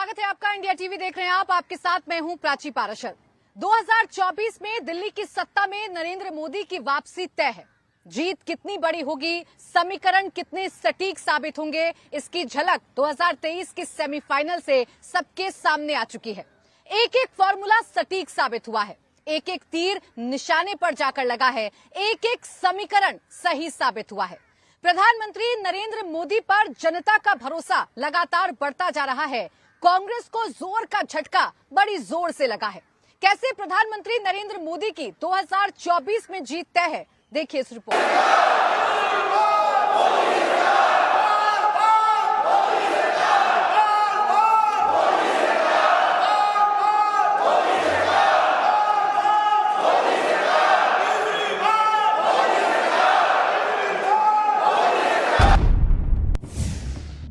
स्वागत है आपका। इंडिया टीवी देख रहे हैं आप। आपके साथ मैं हूं प्राची पाराशर। 2024 में दिल्ली की सत्ता में नरेंद्र मोदी की वापसी तय है। जीत कितनी बड़ी होगी, समीकरण कितने सटीक साबित होंगे, इसकी झलक 2023 के सेमीफाइनल से सबके सामने आ चुकी है। एक एक फॉर्मूला सटीक साबित हुआ है, एक एक तीर निशाने पर जाकर लगा है, एक एक समीकरण सही साबित हुआ है। प्रधानमंत्री नरेंद्र मोदी पर जनता का भरोसा लगातार बढ़ता जा रहा है। कांग्रेस को जोर का झटका बड़ी जोर से लगा है। कैसे प्रधानमंत्री नरेंद्र मोदी की 2024 में जीत तय है, देखिए इस रिपोर्ट।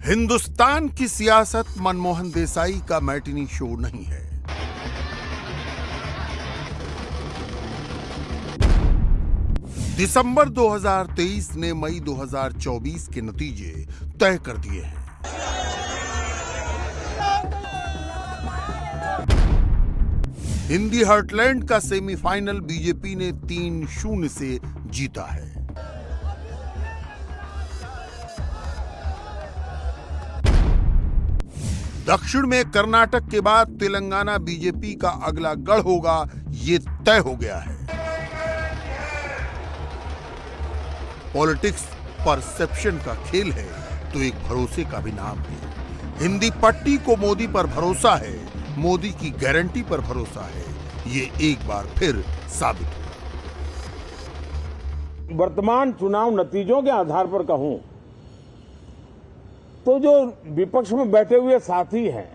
हिंदुस्तान की सियासत मनमोहन देसाई का मैटिनी शो नहीं है। दिसंबर 2023 ने मई 2024 के नतीजे तय कर दिए हैं। हिंदी हार्टलैंड का सेमीफाइनल बीजेपी ने 3-0 से जीता है। दक्षिण में कर्नाटक के बाद तेलंगाना बीजेपी का अगला गढ़ होगा, ये तय हो गया है। पॉलिटिक्स परसेप्शन का खेल है तो एक भरोसे का भी नाम है। हिंदी पट्टी को मोदी पर भरोसा है, मोदी की गारंटी पर भरोसा है, ये एक बार फिर साबित हुआ। वर्तमान चुनाव नतीजों के आधार पर कहूं तो जो विपक्ष में बैठे हुए साथी हैं,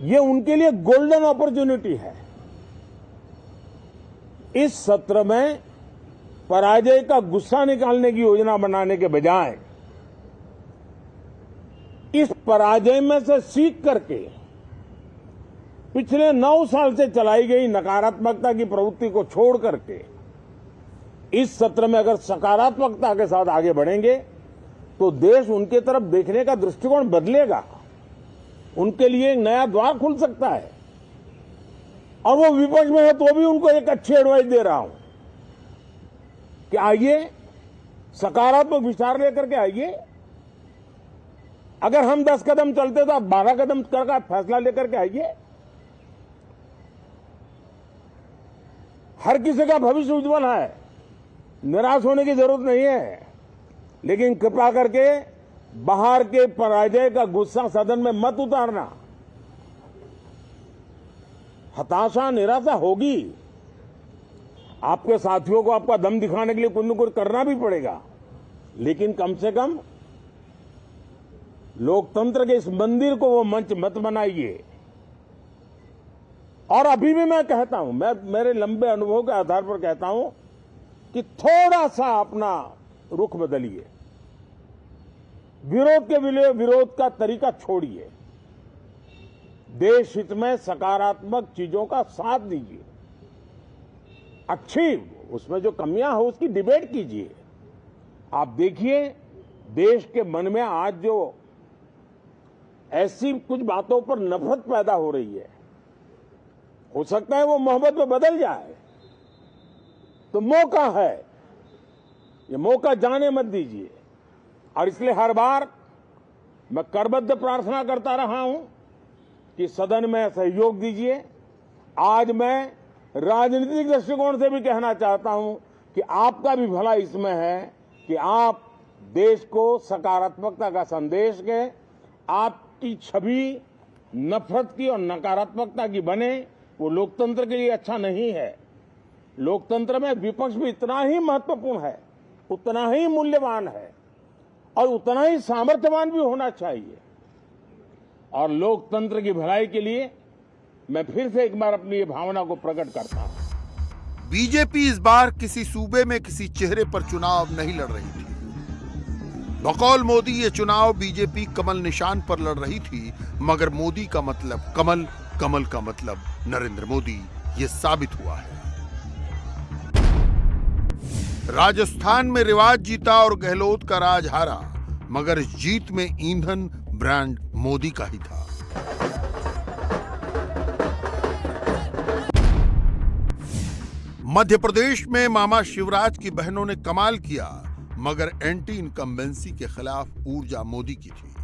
ये उनके लिए गोल्डन अपॉर्चुनिटी है। इस सत्र में पराजय का गुस्सा निकालने की योजना बनाने के बजाय इस पराजय में से सीख करके पिछले 9 साल से चलाई गई नकारात्मकता की प्रवृत्ति को छोड़ करके इस सत्र में अगर सकारात्मकता के साथ आगे बढ़ेंगे तो देश उनके तरफ देखने का दृष्टिकोण बदलेगा, उनके लिए एक नया द्वार खुल सकता है। और वो विपक्ष में है तो भी उनको एक अच्छी एडवाइस दे रहा हूं कि आइए सकारात्मक विचार लेकर के आइए। अगर हम 10 कदम चलते तो आप 12 कदम करके फैसला लेकर के आइए। हर किसी का भविष्य उज्जवल है, निराश होने की जरूरत नहीं है, लेकिन कृपा करके बाहर के पराजय का गुस्सा सदन में मत उतारना। हताशा निराशा होगी, आपके साथियों को आपका दम दिखाने के लिए कुछ न कुछ करना भी पड़ेगा, लेकिन कम से कम लोकतंत्र के इस मंदिर को वो मंच मत बनाइए। और अभी भी मैं कहता हूं, मैं मेरे लंबे अनुभव के आधार पर कहता हूं कि थोड़ा सा अपना रुख बदलिए, विरोध के विरोध का तरीका छोड़िए, देश हित में सकारात्मक चीजों का साथ दीजिए, अच्छी उसमें जो कमियां हो उसकी डिबेट कीजिए। आप देखिए देश के मन में आज जो ऐसी कुछ बातों पर नफरत पैदा हो रही है, हो सकता है वो मोहब्बत में बदल जाए, तो मौका है, ये मौका जाने मत दीजिए। और इसलिए हर बार मैं करबद्ध प्रार्थना करता रहा हूं कि सदन में सहयोग दीजिए। आज मैं राजनीतिक दृष्टिकोण से भी कहना चाहता हूं कि आपका भी भला इसमें है कि आप देश को सकारात्मकता का संदेश दें। आपकी छवि नफरत की और नकारात्मकता की बने, वो लोकतंत्र के लिए अच्छा नहीं है। लोकतंत्र में विपक्ष भी इतना ही महत्वपूर्ण है, उतना ही मूल्यवान है और उतना ही सामर्थ्यवान भी होना चाहिए। और लोकतंत्र की भलाई के लिए मैं फिर से एक बार अपनी ये भावना को प्रकट करता हूं। बीजेपी इस बार किसी सूबे में किसी चेहरे पर चुनाव नहीं लड़ रही थी। बकौल मोदी ये चुनाव बीजेपी कमल निशान पर लड़ रही थी, मगर मोदी का मतलब कमल, कमल का मतलब नरेंद्र मोदी, ये साबित हुआ है। राजस्थान में रिवाज जीता और गहलोत का राज हारा, मगर इस जीत में ईंधन ब्रांड मोदी का ही था। मध्य प्रदेश में मामा शिवराज की बहनों ने कमाल किया, मगर एंटी इनकम्बेंसी के खिलाफ ऊर्जा मोदी की थी।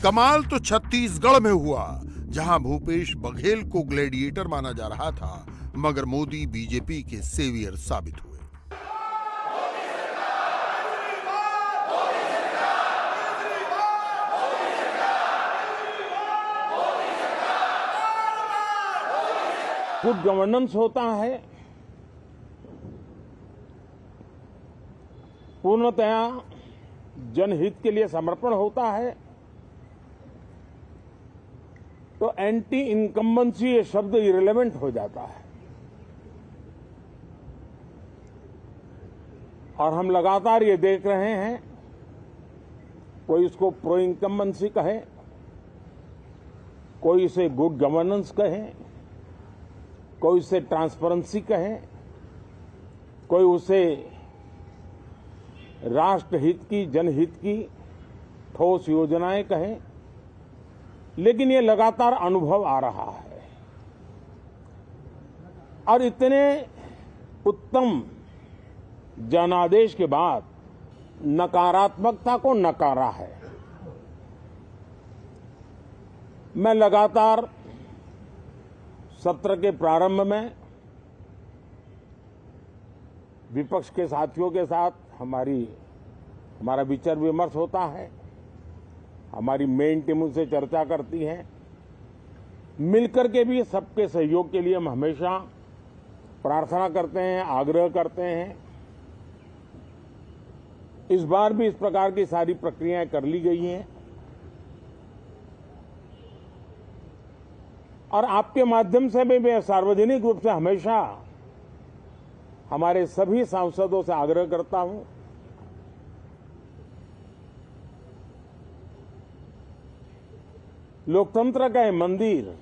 कमाल तो छत्तीसगढ़ में हुआ, जहां भूपेश बघेल को ग्लैडिएटर माना जा रहा था, मगर मोदी बीजेपी के सेवियर साबित हुए। गुड गवर्नेंस होता है पूर्णतया जनहित के लिए समर्पण होता है, तो एंटी इनकम्बेंसी ये शब्द इरेलेवेंट हो जाता है। और हम लगातार ये देख रहे हैं, कोई इसको प्रो इनकम्बेंसी कहे, कोई इसे गुड गवर्नेंस कहे, कोई उसे ट्रांसपेरेंसी कहे, कोई उसे राष्ट्रहित की जनहित की ठोस योजनाएं कहें, लेकिन ये लगातार अनुभव आ रहा है। और इतने उत्तम जनादेश के बाद नकारात्मकता को नकारा है। मैं लगातार सत्र के प्रारंभ में विपक्ष के साथियों के साथ हमारा विचार विमर्श होता है, हमारी मेन टीम उनसे चर्चा करती है, मिलकर के भी सबके सहयोग के लिए हम हमेशा प्रार्थना करते हैं, आग्रह करते हैं। इस बार भी इस प्रकार की सारी प्रक्रियाएं कर ली गई हैं और आपके माध्यम से भी मैं सार्वजनिक रूप से हमेशा हमारे सभी सांसदों से आग्रह करता हूं, लोकतंत्र का ये मंदिर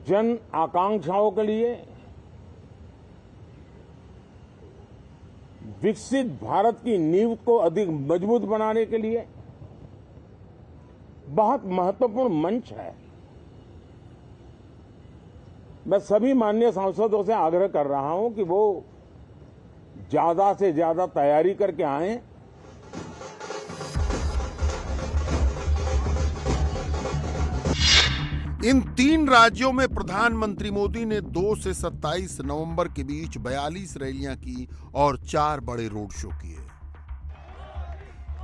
जन आकांक्षाओं के लिए विकसित भारत की नींव को अधिक मजबूत बनाने के लिए बहुत महत्वपूर्ण मंच है। मैं सभी माननीय सांसदों से आग्रह कर रहा हूं कि वो ज्यादा से ज्यादा तैयारी करके आएं। इन 3 राज्यों में प्रधानमंत्री मोदी ने 2 से 27 नवंबर के बीच 42 रैलियां की और 4 बड़े रोड शो किए।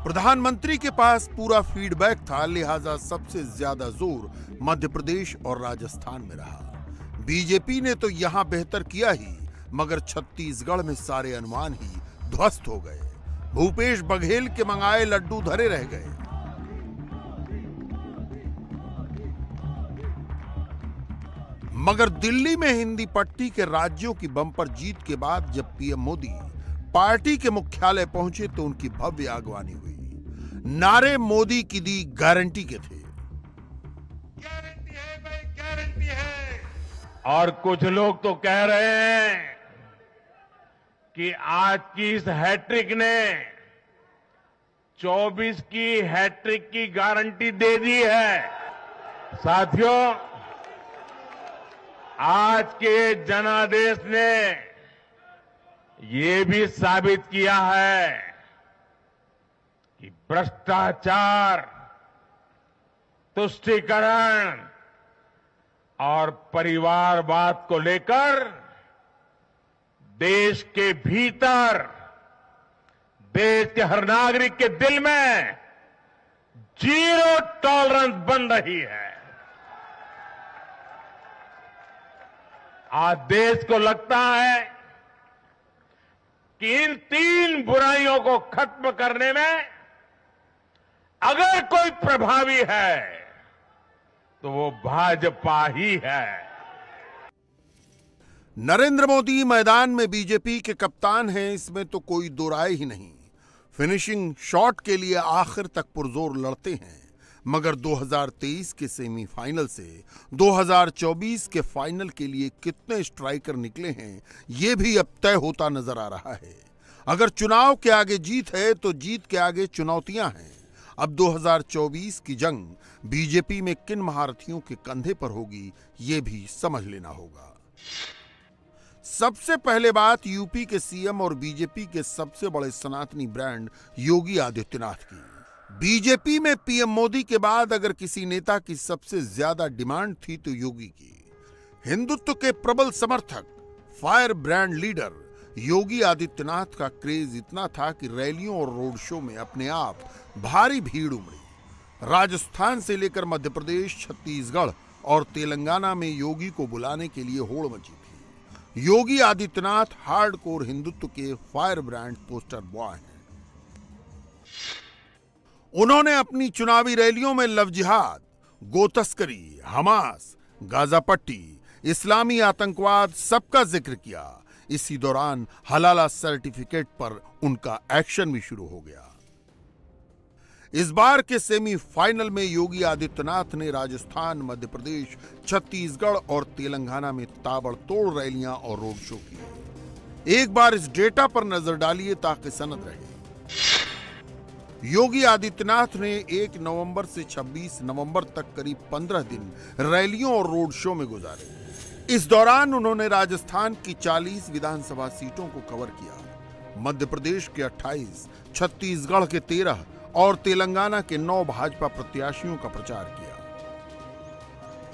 प्रधानमंत्री के पास पूरा फीडबैक था, लिहाजा सबसे ज्यादा जोर मध्य प्रदेश और राजस्थान में रहा। बीजेपी ने तो यहां बेहतर किया ही, मगर छत्तीसगढ़ में सारे अनुमान ही ध्वस्त हो गए। भूपेश बघेल के मंगाए लड्डू धरे रह गए। मगर दिल्ली में हिंदी पट्टी के राज्यों की बंपर जीत के बाद जब पीएम मोदी पार्टी के मुख्यालय पहुंचे तो उनकी भव्य आगवानी हुई। नारे मोदी की दी गारंटी के थे। गारंटी है भाई, गारंटी है। और कुछ लोग तो कह रहे हैं कि आज की इस हैट्रिक ने 24 की हैट्रिक की गारंटी दे दी है। साथियों, आज के जनादेश ने ये भी साबित किया है कि भ्रष्टाचार, तुष्टीकरण और परिवारवाद को लेकर देश के भीतर, देश के हर नागरिक के दिल में जीरो टॉलरेंस बन रही है। आज देश को लगता है कि इन 3 बुराइयों को खत्म करने में अगर कोई प्रभावी है तो वो भाजपा ही है। नरेंद्र मोदी मैदान में बीजेपी के कप्तान हैं, इसमें तो कोई दो राय ही नहीं। फिनिशिंग शॉट के लिए आखिर तक पुरजोर लड़ते हैं, मगर 2023 के सेमीफाइनल से 2024 के फाइनल के लिए कितने स्ट्राइकर निकले हैं, ये भी अब तय होता नजर आ रहा है। अगर चुनाव के आगे जीत है तो जीत के आगे चुनौतियां हैं। अब 2024 की जंग बीजेपी में किन महारथियों के कंधे पर होगी, ये भी समझ लेना होगा। सबसे पहले बात यूपी के सीएम और बीजेपी के सबसे बड़े सनातनी ब्रांड योगी आदित्यनाथ की। बीजेपी में पीएम मोदी के बाद अगर किसी नेता की सबसे ज्यादा डिमांड थी तो योगी की। हिंदुत्व के प्रबल समर्थक, fire brand leader Yogi Adityanath का क्रेज इतना था कि रैलियों और रोड शो में अपने आप भारी भीड़ उमड़ी। राजस्थान से लेकर मध्य प्रदेश, छत्तीसगढ़ और तेलंगाना में योगी को बुलाने के लिए होड़ मची थी। योगी आदित्यनाथ हार्डकोर हिंदुत्व के फायर ब्रांड पोस्टर बॉय हैं। उन्होंने अपनी चुनावी रैलियों में लव जिहाद, गोतस्करी, हमास, गाजा पट्टी, इस्लामी आतंकवाद सबका जिक्र किया। इसी दौरान हलाला सर्टिफिकेट पर उनका एक्शन भी शुरू हो गया। इस बार के सेमीफाइनल में योगी आदित्यनाथ ने राजस्थान, मध्य प्रदेश, छत्तीसगढ़ और तेलंगाना में ताबड़तोड़ रैलियां और रोड शो किए। एक बार इस डेटा पर नजर डालिए ताकि सनद रहे। योगी आदित्यनाथ ने 1 नवंबर से 26 नवंबर तक करीब 15 दिन रैलियों और रोड शो में गुजारे। इस दौरान उन्होंने राजस्थान की 40 विधानसभा सीटों को कवर किया, मध्य प्रदेश के 28, छत्तीसगढ़ के 13 और तेलंगाना के 9 भाजपा प्रत्याशियों का प्रचार किया।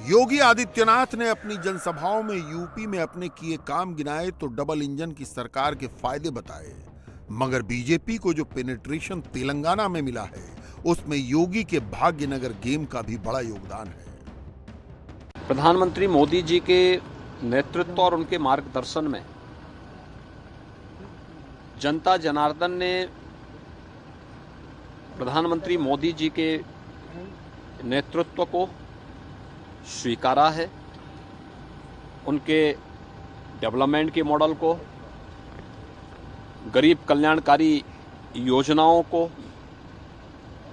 योगी आदित्यनाथ ने अपनी जनसभाओं में यूपी में अपने किए काम गिनाए तो डबल इंजन की सरकार के फायदे बताए, मगर बीजेपी को जो पेनिट्रेशन तेलंगाना में मिला है उसमें योगी के भाग्यनगर गेम का भी बड़ा योगदान है। प्रधानमंत्री मोदी जी के नेतृत्व और उनके मार्गदर्शन में जनता जनार्दन ने प्रधानमंत्री मोदी जी के नेतृत्व को स्वीकारा है, उनके डेवलपमेंट के मॉडल को, गरीब कल्याणकारी योजनाओं को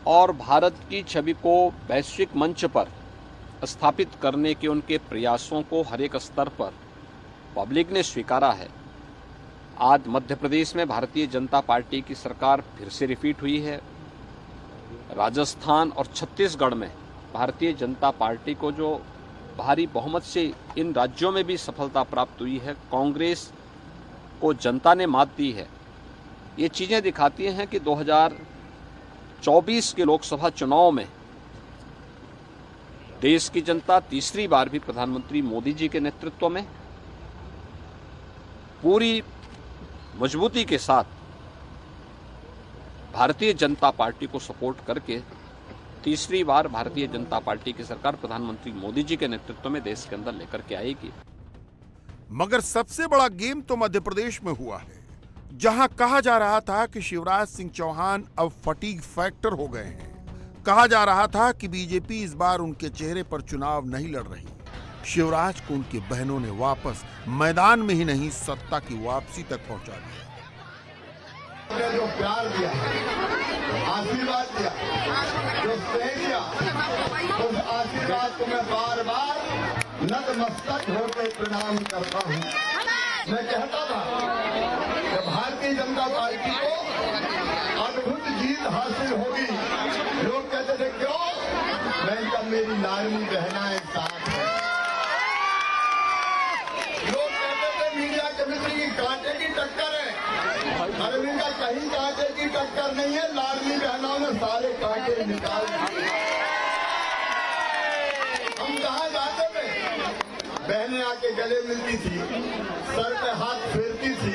और भारत की छवि को वैश्विक मंच पर स्थापित करने के उनके प्रयासों को हर एक स्तर पर पब्लिक ने स्वीकारा है। आज मध्य प्रदेश में भारतीय जनता पार्टी की सरकार फिर से रिपीट हुई है। राजस्थान और छत्तीसगढ़ में भारतीय जनता पार्टी को जो भारी बहुमत से इन राज्यों में भी सफलता प्राप्त हुई है, कांग्रेस को जनता ने मात दी है। ये चीजें दिखाती हैं कि 2024 के लोकसभा चुनाव में देश की जनता तीसरी बार भी प्रधानमंत्री मोदी जी के नेतृत्व में पूरी मजबूती के साथ भारतीय जनता पार्टी को सपोर्ट करके तीसरी बार भारतीय जनता पार्टी की सरकार प्रधानमंत्री मोदी जी के नेतृत्व में देश के अंदर लेकर के आएगी। मगर सबसे बड़ा गेम तो मध्य प्रदेश में हुआ है, जहां कहा जा रहा था कि शिवराज सिंह चौहान अब फटीग फैक्टर हो गए हैं। कहा जा रहा था कि बीजेपी इस बार उनके चेहरे पर चुनाव नहीं लड़ रही। शिवराज को उनकी बहनों ने वापस मैदान में ही नहीं सत्ता की वापसी तक पहुंचा दिया। जो प्यार दिया, आशीर्वाद दिया, जो स्नेह दिया, उस आशीर्वाद को मैं बार बार नतमस्तक होकर प्रणाम करता हूँ। मैं कहता था कि भारतीय जनता पार्टी को अद्भुत जीत हासिल होगी। लोग कहते थे क्यों? मैं कहा मेरी लाडली बहनाएं साथ हैं। लोग कहते थे मीडिया के मित्र की कांटे की टक्कर है। अरविंद का कहीं कांटे की टक्कर नहीं है, लाडली बहनों ने सारे कांटे निकाल दिए। हम कहाँ जाते थे, बहनें आके गले मिलती थी, सर पे हाथ फेरती थी,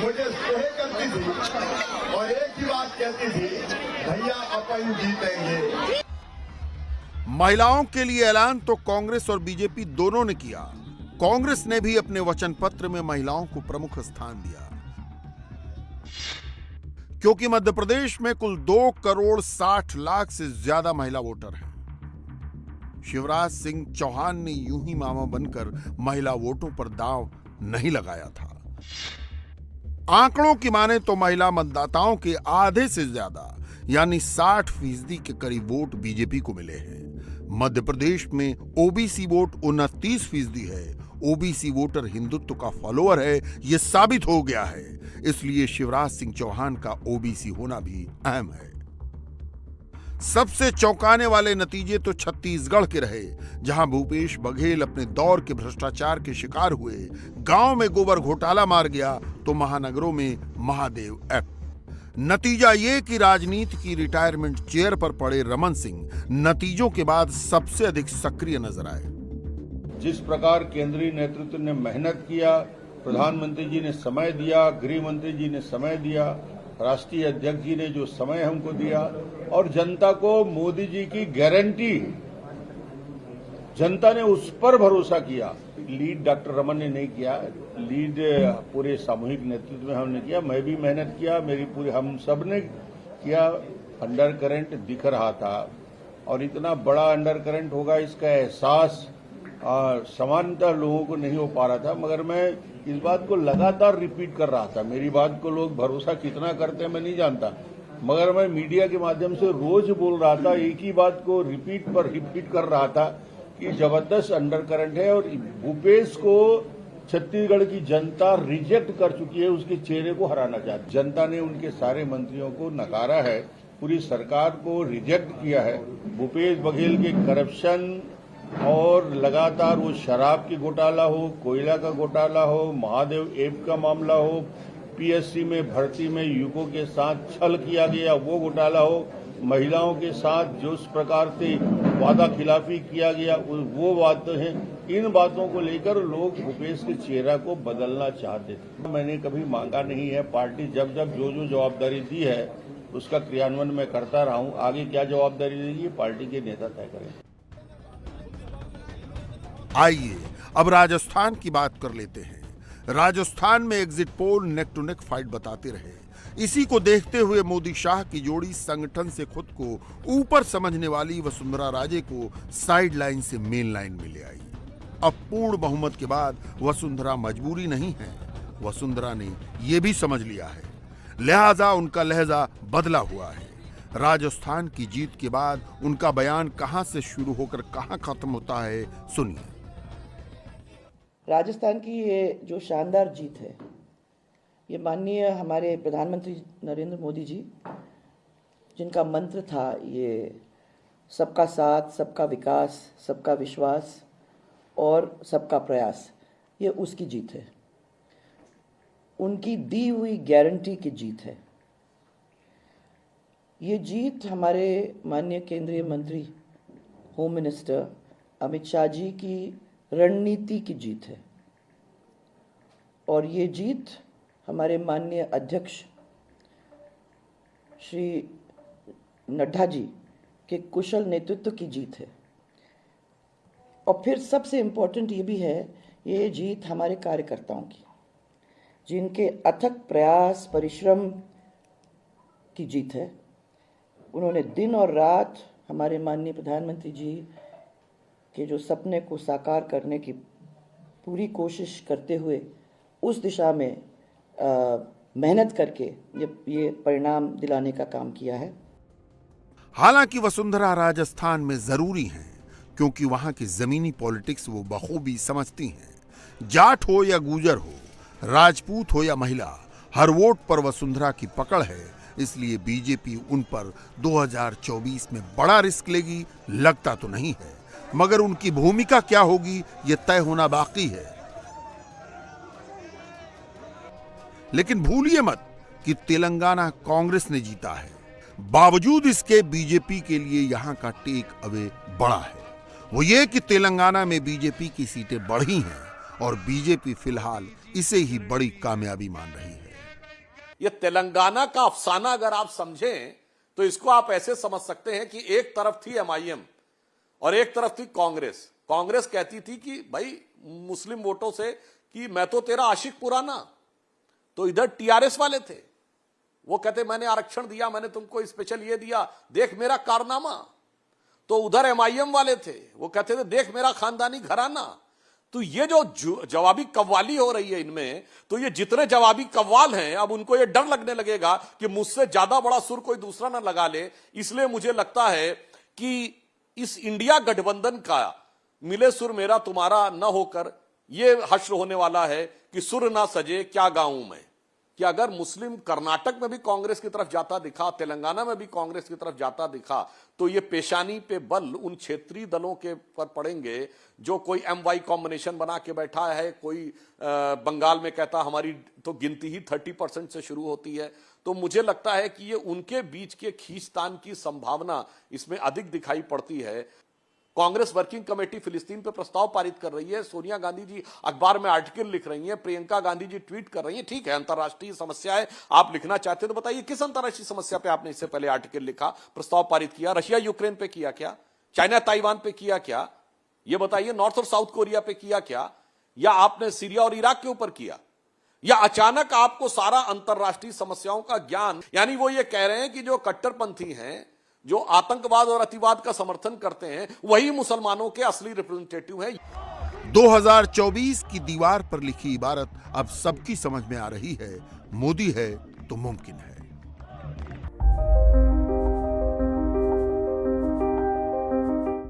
मुझे स्नेह करती थी और एक ही बात कहती थी, भैया अपन जीतेंगे। महिलाओं के लिए ऐलान तो कांग्रेस और बीजेपी दोनों ने किया। कांग्रेस ने भी अपने वचन पत्र में महिलाओं को प्रमुख स्थान दिया, क्योंकि मध्य प्रदेश में कुल 2 करोड़ 60 लाख से ज्यादा महिला वोटर हैं। शिवराज सिंह चौहान ने यूं ही मामा बनकर महिला वोटों पर दांव नहीं लगाया था। आंकड़ों की माने तो महिला मतदाताओं के आधे से ज्यादा यानी 60% के करीब वोट बीजेपी को मिले हैं। मध्य प्रदेश में ओबीसी वोट 29% है। ओबीसी वोटर हिंदुत्व का फॉलोअर है, यह साबित हो गया है। इसलिए शिवराज सिंह चौहान का ओबीसी होना भी अहम है। सबसे चौंकाने वाले नतीजे तो छत्तीसगढ़ के रहे, जहां भूपेश बघेल अपने दौर के भ्रष्टाचार के शिकार हुए, गांव में गोबर घोटाला मार गया तो महानगरों में महादेव ऐप। नतीजा ये कि राजनीति की रिटायरमेंट चेयर पर पड़े रमन सिंह नतीजों के बाद सबसे अधिक सक्रिय नजर आए। जिस प्रकार केंद्रीय नेतृत्व ने मेहनत किया, प्रधानमंत्री जी ने समय दिया, गृह मंत्री जी ने समय दिया, राष्ट्रीय अध्यक्ष जी ने जो समय हमको दिया, और जनता को मोदी जी की गारंटी, जनता ने उस पर भरोसा किया। लीड डॉक्टर रमन ने नहीं किया, लीड पूरे सामूहिक नेतृत्व में हमने किया। मैं भी मेहनत किया, मेरी पूरी हम सब ने किया। अंडर करंट दिख रहा था, और इतना बड़ा अंडर करंट होगा इसका एहसास सामान्यतः लोगों को नहीं हो पा रहा था, मगर मैं इस बात को लगातार रिपीट कर रहा था। मेरी बात को लोग भरोसा कितना करते हैं मैं नहीं जानता, मगर मैं मीडिया के माध्यम से रोज बोल रहा था, एक ही बात को रिपीट कर रहा था कि जबरदस्त अंडर करंट है। और भूपेश को छत्तीसगढ़ की जनता रिजेक्ट कर चुकी है, उसके चेहरे को हराना चाहती। जनता ने उनके सारे मंत्रियों को नकारा है, पूरी सरकार को रिजेक्ट किया है। भूपेश बघेल के करप्शन और लगातार वो शराब की घोटाला हो, कोयला का घोटाला हो, महादेव ऐप का मामला हो, पीएससी में भर्ती में युवकों के साथ छल किया गया वो घोटाला हो, महिलाओं के साथ जो उस प्रकार से वादा खिलाफी किया गया वो बातें हैं। इन बातों को लेकर लोग भूपेश के चेहरा को बदलना चाहते थे। मैंने कभी मांगा नहीं है, पार्टी जब जब जो जवाबदारी दी है उसका क्रियान्वयन मैं करता रहा हूं। आगे क्या जवाबदारी देगी पार्टी के नेता तय करें। आइए अब राजस्थान की बात कर लेते हैं। राजस्थान में exit poll neck to neck fight बताते रहे। इसी को देखते हुए मोदी शाह की जोड़ी संगठन से खुद को ऊपर समझने वाली वसुंधरा राजे को साइड लाइन से मेन लाइन में ले आई। अब पूर्ण बहुमत के बाद वसुंधरा मजबूरी नहीं है, वसुंधरा ने यह भी समझ लिया है, लिहाजा उनका लहजा बदला हुआ है। राजस्थान की जीत के बाद उनका बयान कहां से शुरू होकर कहां खत्म होता है, सुनिए। राजस्थान की ये जो शानदार जीत है, ये माननीय हमारे प्रधानमंत्री नरेंद्र मोदी जी, जिनका मंत्र था ये सबका साथ, सबका विकास, सबका विश्वास और सबका प्रयास, ये उसकी जीत है। उनकी दी हुई गारंटी की जीत है। ये जीत हमारे माननीय केंद्रीय मंत्री होम मिनिस्टर अमित शाह जी की रणनीति की जीत है, और ये जीत हमारे माननीय अध्यक्ष श्री नड्डा जी के कुशल नेतृत्व की जीत है। और फिर सबसे इम्पोर्टेंट ये भी है, ये जीत हमारे कार्यकर्ताओं की, जिनके अथक प्रयास परिश्रम की जीत है। उन्होंने दिन और रात हमारे माननीय प्रधानमंत्री जी के जो सपने को साकार करने की पूरी कोशिश करते हुए उस दिशा में मेहनत करके ये परिणाम दिलाने का काम किया है। हालांकि वसुंधरा राजस्थान में जरूरी हैं, क्योंकि वहां की जमीनी पॉलिटिक्स वो बखूबी समझती हैं। जाट हो या गुजर हो, राजपूत हो या महिला, हर वोट पर वसुंधरा की पकड़ है। इसलिए बीजेपी उन पर 2024 में बड़ा रिस्क लेगी लगता तो नहीं है, मगर उनकी भूमिका क्या होगी यह तय होना बाकी है। लेकिन भूलिए मत कि तेलंगाना कांग्रेस ने जीता है। बावजूद इसके बीजेपी के लिए यहां का टेक अवे बड़ा है। वो ये कि तेलंगाना में बीजेपी की सीटें बढ़ी हैं और बीजेपी फिलहाल इसे ही बड़ी कामयाबी मान रही है। ये तेलंगाना का अफसाना अगर आप समझें तो इसको आप ऐसे समझ सकते हैं कि एक तरफ थी एमआईएम और एक तरफ थी कांग्रेस। कांग्रेस कहती थी कि भाई मुस्लिम वोटों से कि मैं तो तेरा आशिक पुराना, तो इधर टीआरएस वाले थे, वो कहते मैंने आरक्षण दिया, मैंने तुमको स्पेशल ये दिया, देख मेरा कारनामा। तो उधर एमआईएम वाले थे, वो कहते थे देख मेरा खानदानी घराना। तो ये जो जवाबी कव्वाली हो रही है इनमें, तो ये जितने जवाबी कव्वाल हैं अब उनको ये डर लगने लगेगा कि मुझसे ज्यादा बड़ा सुर कोई दूसरा ना लगा ले। इसलिए मुझे लगता है कि इस इंडिया गठबंधन का मिले सुर मेरा तुम्हारा न होकर यह हश्र होने वाला है कि सुर ना सजे क्या गाऊं मैं, कि अगर मुस्लिम कर्नाटक में भी कांग्रेस की तरफ जाता दिखा, तेलंगाना में भी कांग्रेस की तरफ जाता दिखा, तो ये पेशानी पे बल उन क्षेत्रीय दलों के पर पड़ेंगे जो कोई MY कॉम्बिनेशन बना के बैठा है, कोई बंगाल में कहता हमारी तो गिनती ही 30% से शुरू होती है। तो मुझे लगता है कि ये उनके बीच के खींचतान की संभावना इसमें अधिक दिखाई पड़ती है। कांग्रेस वर्किंग कमेटी फिलिस्तीन पे प्रस्ताव पारित कर रही है, सोनिया गांधी जी अखबार में आर्टिकल लिख रही हैं, प्रियंका गांधी जी ट्वीट कर रही हैं। ठीक है, अंतर्राष्ट्रीय समस्या है, आप लिखना चाहते हैं तो बताइए किस अंतर्राष्ट्रीय समस्या पे आपने इससे पहले आर्टिकल लिखा, प्रस्ताव पारित किया? रशिया यूक्रेन पे किया क्या? चाइना ताइवान पे किया क्या? यह बताइए। नॉर्थ और साउथ कोरिया पे किया क्या? या आपने सीरिया और इराक के ऊपर किया? या अचानक आपको सारा अंतर्राष्ट्रीय समस्याओं का ज्ञान? यानी वो ये कह रहे हैं कि जो कट्टरपंथी हैं, जो आतंकवाद और अतिवाद का समर्थन करते हैं, वही मुसलमानों के असली रिप्रेजेंटेटिव हैं। 2024 की दीवार पर लिखी इबारत अब सबकी समझ में आ रही है, मोदी है तो मुमकिन है।